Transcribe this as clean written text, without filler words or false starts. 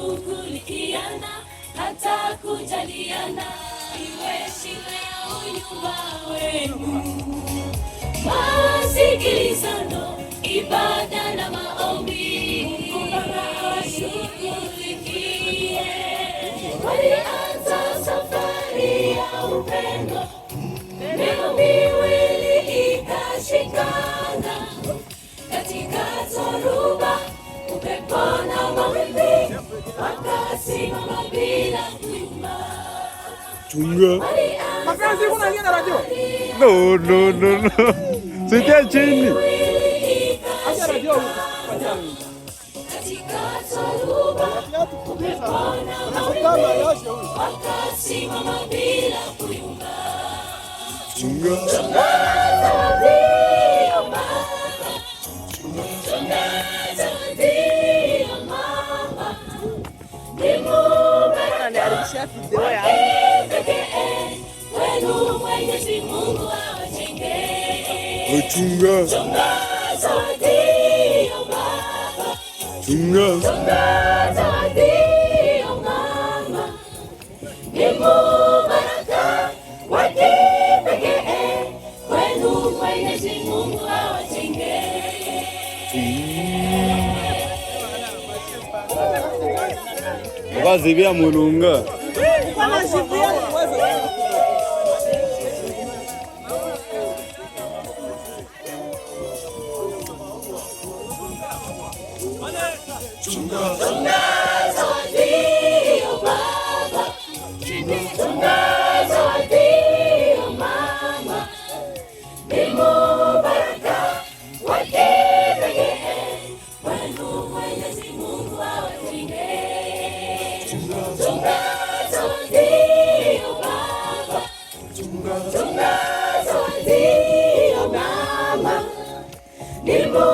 kushughulikiana hata kujaliana, iwe shida au nyumba wenu. Masikilizano, ibada na maombi, washughulikie. Walianza safari ya upendo, leo miwili ikashikana katika dhoruba, upepo na mawimbi, wakasimama bila kuyumba. Makazi kuna nini na radio? No. Sitia chini. Acha radio. Katika dhoruba, upepo na mawimbi, wakasimama bila kuyumba. Wazibia mulunga. Nimo